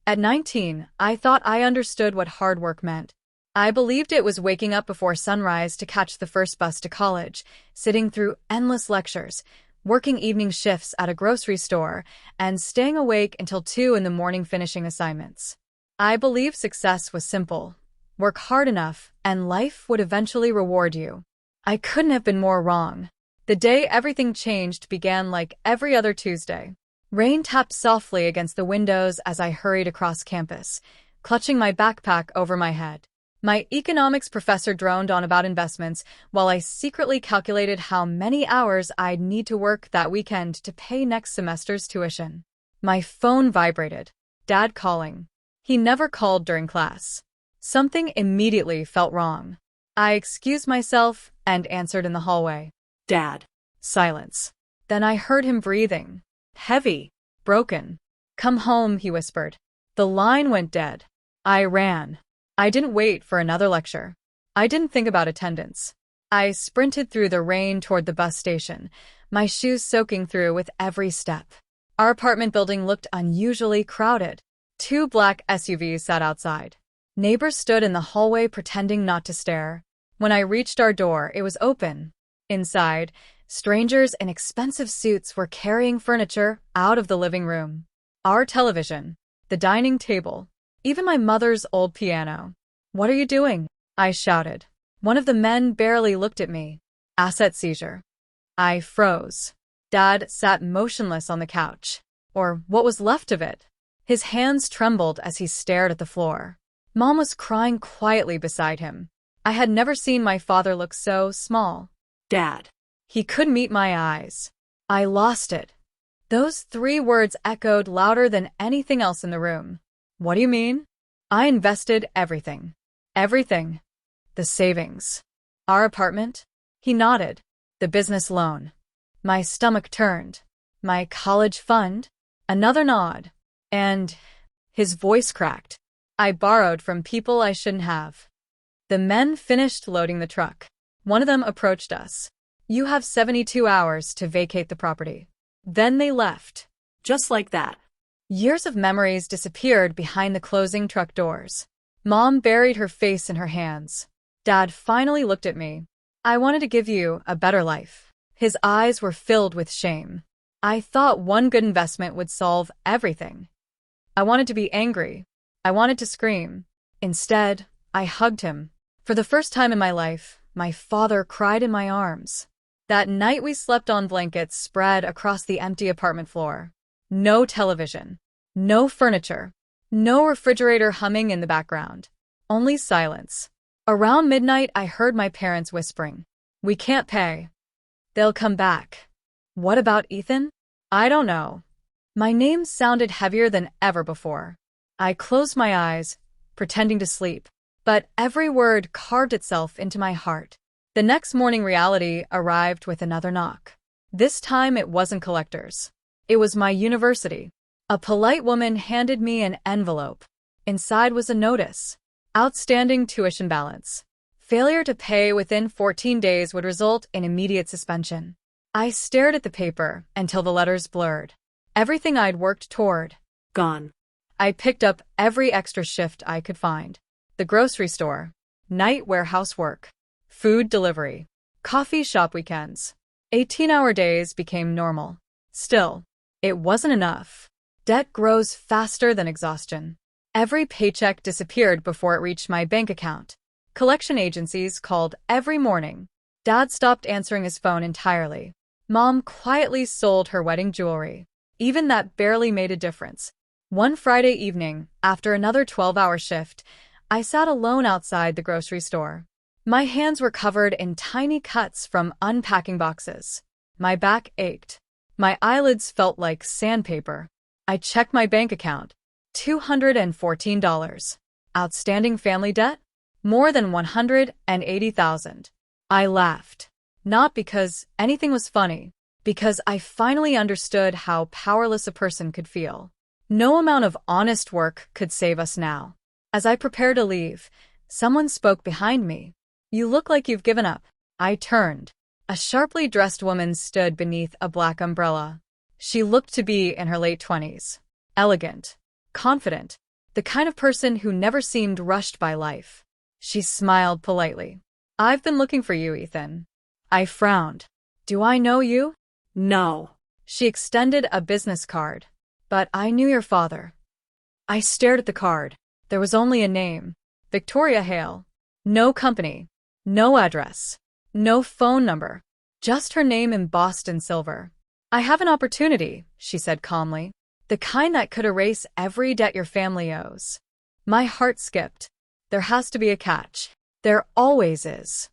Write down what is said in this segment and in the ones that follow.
At 19, I thought I understood what hard work meant. I believed it was waking up before sunrise to catch the first bus to college, sitting through endless lectures, working evening shifts at a grocery store, and staying awake until 2 in the morning finishing assignments. I believed success was simple. Work hard enough, and life would eventually reward you. I couldn't have been more wrong. The day everything changed began like every other Tuesday. Rain tapped softly against the windows as I hurried across campus, clutching my backpack over my head. My economics professor droned on about investments while I secretly calculated how many hours I'd need to work that weekend to pay next semester's tuition. My phone vibrated. Dad calling. He never called during class. Something immediately felt wrong. I excused myself and answered in the hallway. Dad. Silence. Then I heard him breathing. Heavy. Broken. Come home, he whispered. The line went dead. I ran. I didn't wait for another lecture. I didn't think about attendance. I sprinted through the rain toward the bus station, my shoes soaking through with every step. Our apartment building looked unusually crowded. 2 black SUVs sat outside. Neighbors stood in the hallway pretending not to stare. When I reached our door, it was open. Inside, strangers in expensive suits were carrying furniture out of the living room. Our television, the dining table, even my mother's old piano. What are you doing? I shouted. One of the men barely looked at me. Asset seizure. I froze. Dad sat motionless on the couch, or what was left of it. His hands trembled as he stared at the floor. Mom was crying quietly beside him. I had never seen my father look so small. Dad. He couldn't meet my eyes. I lost it. Those 3 words echoed louder than anything else in the room. What do you mean? I invested everything. Everything. The savings. Our apartment? He nodded. The business loan. My stomach turned. My college fund? Another nod. And his voice cracked. I borrowed from people I shouldn't have. The men finished loading the truck. One of them approached us. You have 72 hours to vacate the property. Then they left. Just like that. Years of memories disappeared behind the closing truck doors. Mom buried her face in her hands. Dad finally looked at me. I wanted to give you a better life. His eyes were filled with shame. I thought one good investment would solve everything. I wanted to be angry. I wanted to scream. Instead, I hugged him. For the first time in my life, my father cried in my arms. That night we slept on blankets spread across the empty apartment floor. No television. No furniture. No refrigerator humming in the background. Only silence. Around midnight, I heard my parents whispering. We can't pay. They'll come back. What about Ethan? I don't know. My name sounded heavier than ever before. I closed my eyes, pretending to sleep, but every word carved itself into my heart. The next morning, reality arrived with another knock. This time it wasn't collectors. It was my university. A polite woman handed me an envelope. Inside was a notice. Outstanding tuition balance. Failure to pay within 14 days would result in immediate suspension. I stared at the paper until the letters blurred. Everything I'd worked toward. Gone. I picked up every extra shift I could find. The grocery store. Night warehouse work. Food delivery. Coffee shop weekends. 18-hour days became normal. Still, it wasn't enough. Debt grows faster than exhaustion. Every paycheck disappeared before it reached my bank account. Collection agencies called every morning. Dad stopped answering his phone entirely. Mom quietly sold her wedding jewelry. Even that barely made a difference. One Friday evening, after another 12-hour shift, I sat alone outside the grocery store. My hands were covered in tiny cuts from unpacking boxes. My back ached. My eyelids felt like sandpaper. I checked my bank account. $214. Outstanding family debt? More than $180,000. I laughed. Not because anything was funny, because I finally understood how powerless a person could feel. No amount of honest work could save us now. As I prepared to leave, someone spoke behind me. You look like you've given up. I turned. A sharply dressed woman stood beneath a black umbrella. She looked to be in her late 20s. Elegant. Confident. the kind of person who never seemed rushed by life. She smiled politely. I've been looking for you, Ethan. I frowned. Do I know you? No. She extended a business card. But I knew your father. I stared at the card. There was only a name. Victoria Hale. No company. No address. No phone number. Just her name embossed in silver. I have an opportunity, she said calmly. The kind that could erase every debt your family owes. My heart skipped. There has to be a catch. There always is.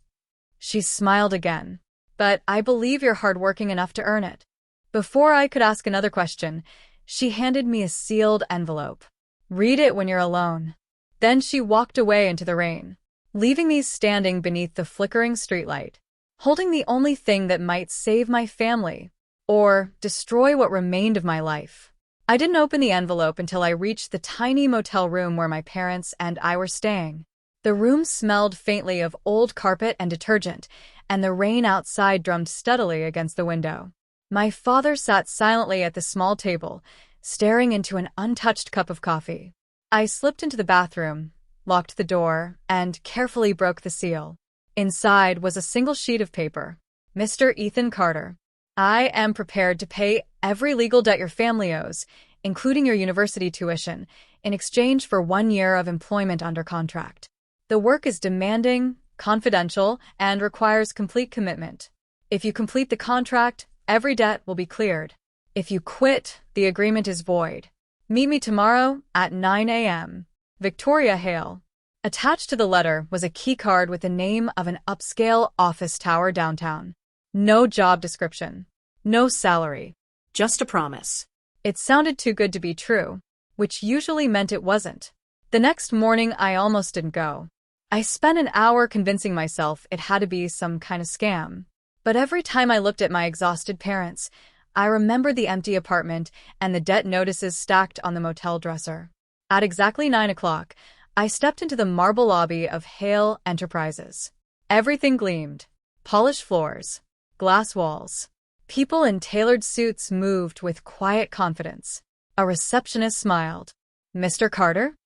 She smiled again. But I believe you're hardworking enough to earn it. Before I could ask another question, she handed me a sealed envelope. Read it when you're alone. Then she walked away into the rain, leaving me standing beneath the flickering streetlight, holding the only thing that might save my family, or destroy what remained of my life. I didn't open the envelope until I reached the tiny motel room where my parents and I were staying. The room smelled faintly of old carpet and detergent, and the rain outside drummed steadily against the window. My father sat silently at the small table, staring into an untouched cup of coffee. I slipped into the bathroom, locked the door, and carefully broke the seal. Inside was a single sheet of paper. Mr. Ethan Carter, I am prepared to pay every legal debt your family owes, including your university tuition, in exchange for 1 year of employment under contract. The work is demanding, confidential, and requires complete commitment. If you complete the contract, every debt will be cleared. If you quit, the agreement is void. Meet me tomorrow at 9 a.m. Victoria Hale. Attached to the letter was a keycard with the name of an upscale office tower downtown. No job description. No salary. Just a promise. It sounded too good to be true, which usually meant it wasn't. The next morning, I almost didn't go. I spent an hour convincing myself it had to be some kind of scam. But every time I looked at my exhausted parents, I remembered the empty apartment and the debt notices stacked on the motel dresser. At exactly 9 o'clock, I stepped into the marble lobby of Hale Enterprises. Everything gleamed. Polished floors, glass walls. People in tailored suits moved with quiet confidence. A receptionist smiled. Mr. Carter?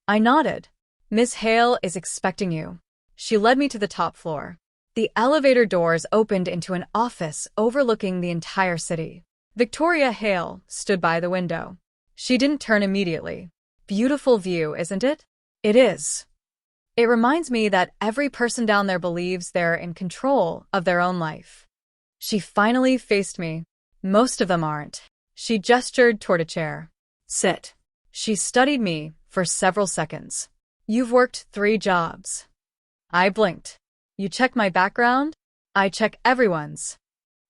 I nodded. Miss Hale is expecting you. She led me to the top floor. The elevator doors opened into an office overlooking the entire city. Victoria Hale stood by the window. She didn't turn immediately. Beautiful view, isn't it? It is. It reminds me that every person down there believes they're in control of their own life. She finally faced me. Most of them aren't. She gestured toward a chair. Sit. She studied me for several seconds. You've worked 3 jobs. I blinked. You check my background? I check everyone's.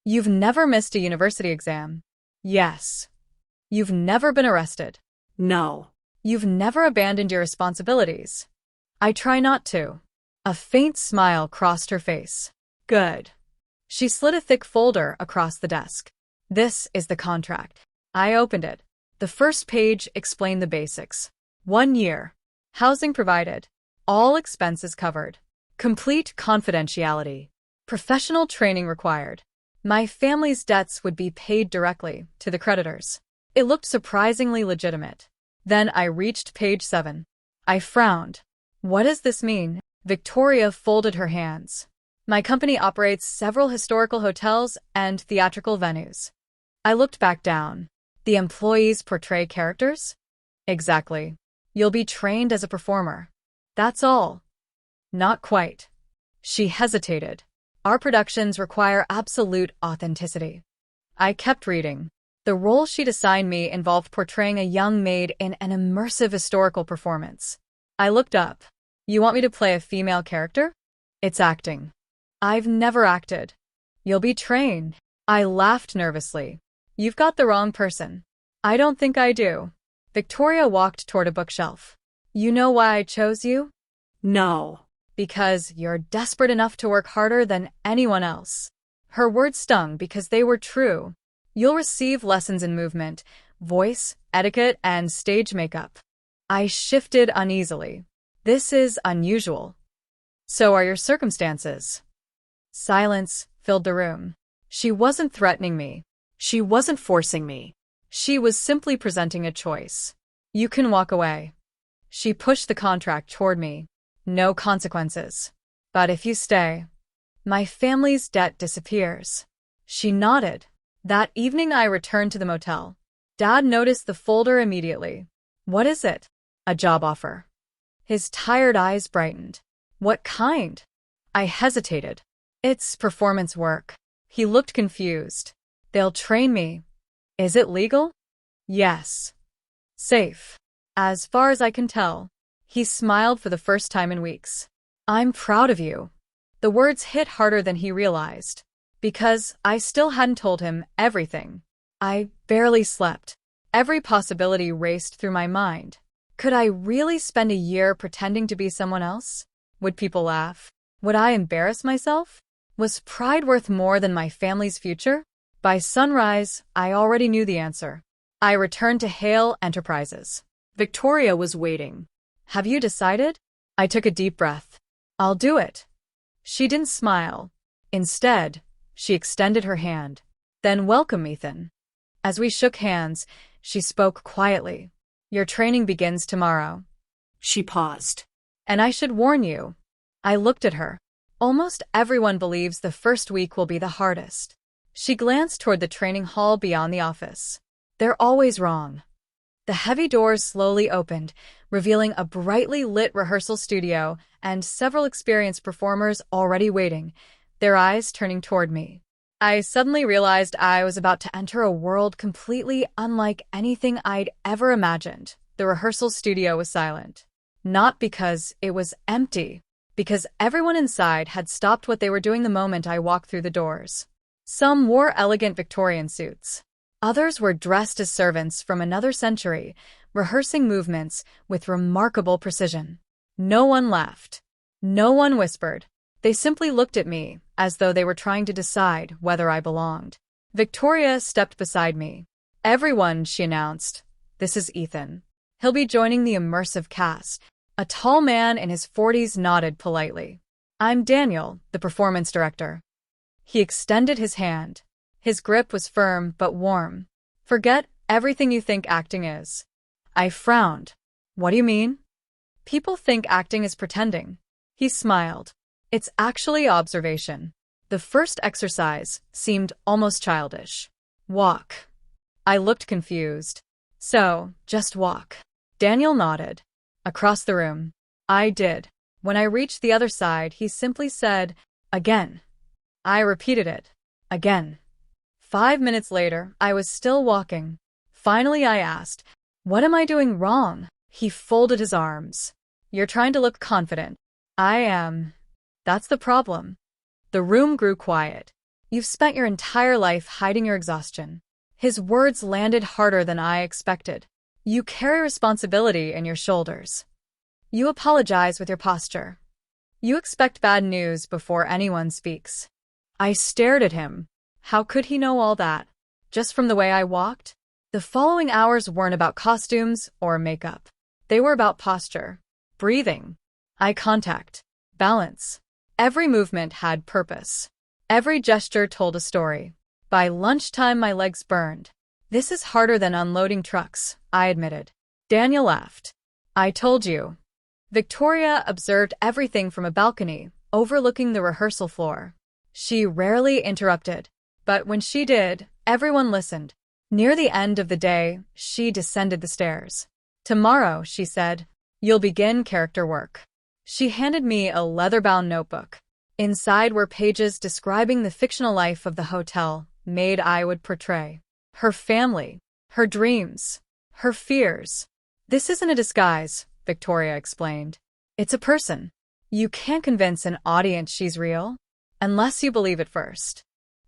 You've never missed a university exam. Yes. You've never been arrested. No. You've never abandoned your responsibilities. I try not to. A faint smile crossed her face. Good. She slid a thick folder across the desk. This is the contract. I opened it. The first page explained the basics. 1 year. Housing provided. All expenses covered. Complete confidentiality. Professional training required. My family's debts would be paid directly to the creditors. It looked surprisingly legitimate. Then I reached page 7. I frowned. What does this mean? Victoria folded her hands. My company operates several historical hotels and theatrical venues. I looked back down. The employees portray characters? Exactly. You'll be trained as a performer. That's all. Not quite. She hesitated. Our productions require absolute authenticity. I kept reading. The role she'd assigned me involved portraying a young maid in an immersive historical performance. I looked up. You want me to play a female character? It's acting. I've never acted. You'll be trained. I laughed nervously. You've got the wrong person. I don't think I do. Victoria walked toward a bookshelf. You know why I chose you? No. Because you're desperate enough to work harder than anyone else. Her words stung because they were true. You'll receive lessons in movement, voice, etiquette, and stage makeup. I shifted uneasily. This is unusual. So are your circumstances. Silence filled the room. She wasn't threatening me. She wasn't forcing me. She was simply presenting a choice. You can walk away. She pushed the contract toward me. No consequences. But if you stay, my family's debt disappears. She nodded. That evening I returned to the motel. Dad noticed the folder immediately. What is it? A job offer. His tired eyes brightened. What kind? I hesitated. It's performance work. He looked confused. They'll train me. Is it legal? Yes. Safe. As far as I can tell. He smiled for the first time in weeks. I'm proud of you. The words hit harder than he realized. Because I still hadn't told him everything. I barely slept. Every possibility raced through my mind. Could I really spend a year pretending to be someone else? Would people laugh? Would I embarrass myself? Was pride worth more than my family's future? By sunrise, I already knew the answer. I returned to Hale Enterprises. Victoria was waiting. Have you decided? I took a deep breath. I'll do it. She didn't smile. Instead, she extended her hand. Then welcome, Ethan. As we shook hands, she spoke quietly. Your training begins tomorrow. She paused. And I should warn you. I looked at her. Almost everyone believes the first week will be the hardest. She glanced toward the training hall beyond the office. They're always wrong. The heavy doors slowly opened, revealing a brightly lit rehearsal studio and several experienced performers already waiting, their eyes turning toward me. I suddenly realized I was about to enter a world completely unlike anything I'd ever imagined. The rehearsal studio was silent. Not because it was empty, because everyone inside had stopped what they were doing the moment I walked through the doors. Some wore elegant Victorian suits. Others were dressed as servants from another century, rehearsing movements with remarkable precision. No one laughed. No one whispered. They simply looked at me, as though they were trying to decide whether I belonged. Victoria stepped beside me. Everyone, she announced. This is Ethan. He'll be joining the immersive cast. A tall man in his 40s nodded politely. I'm Daniel, the performance director. He extended his hand. His grip was firm but warm. Forget everything you think acting is. I frowned. What do you mean? People think acting is pretending. He smiled. It's actually observation. The first exercise seemed almost childish. Walk. I looked confused. So, just walk. Daniel nodded. Across the room. I did. When I reached the other side, he simply said, again. I repeated it. Again. 5 minutes later, I was still walking. Finally, I asked, what am I doing wrong? He folded his arms. You're trying to look confident. I am. That's the problem. The room grew quiet. You've spent your entire life hiding your exhaustion. His words landed harder than I expected. You carry responsibility in your shoulders. You apologize with your posture. You expect bad news before anyone speaks. I stared at him. How could he know all that? Just from the way I walked? The following hours weren't about costumes or makeup. They were about posture, breathing, eye contact, balance. Every movement had purpose. Every gesture told a story. By lunchtime, my legs burned. This is harder than unloading trucks, I admitted. Daniel laughed. I told you. Victoria observed everything from a balcony, overlooking the rehearsal floor. She rarely interrupted. But when she did, everyone listened. Near the end of the day, she descended the stairs. Tomorrow, she said, you'll begin character work. She handed me a leather-bound notebook. Inside were pages describing the fictional life of the hotel maid I would portray. Her family, her dreams, her fears. This isn't a disguise, Victoria explained. It's a person. You can't convince an audience she's real, unless you believe it first.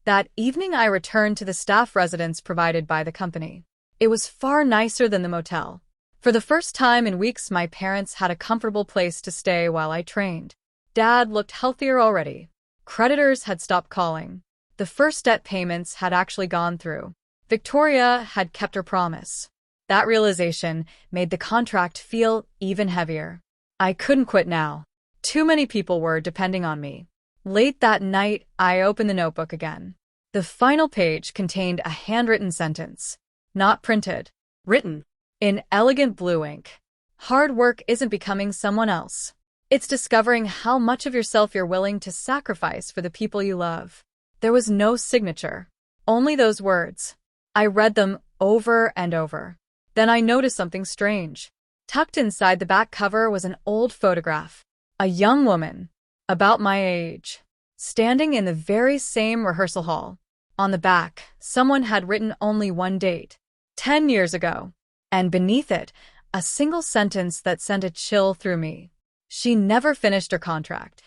That evening I returned to the staff residence provided by the company. It was far nicer than the motel. For the first time in weeks, my parents had a comfortable place to stay while I trained. Dad looked healthier already. Creditors had stopped calling. The first debt payments had actually gone through. Victoria had kept her promise. That realization made the contract feel even heavier. I couldn't quit now. Too many people were depending on me. Late that night, I opened the notebook again. The final page contained a handwritten sentence. Not printed. Written. In elegant blue ink. Hard work isn't becoming someone else. It's discovering how much of yourself you're willing to sacrifice for the people you love. There was no signature, only those words. I read them over and over. Then I noticed something strange. Tucked inside the back cover was an old photograph. A young woman, about my age, standing in the very same rehearsal hall. On the back, someone had written only one date, 10 years ago. And beneath it, a single sentence that sent a chill through me. She never finished her contract.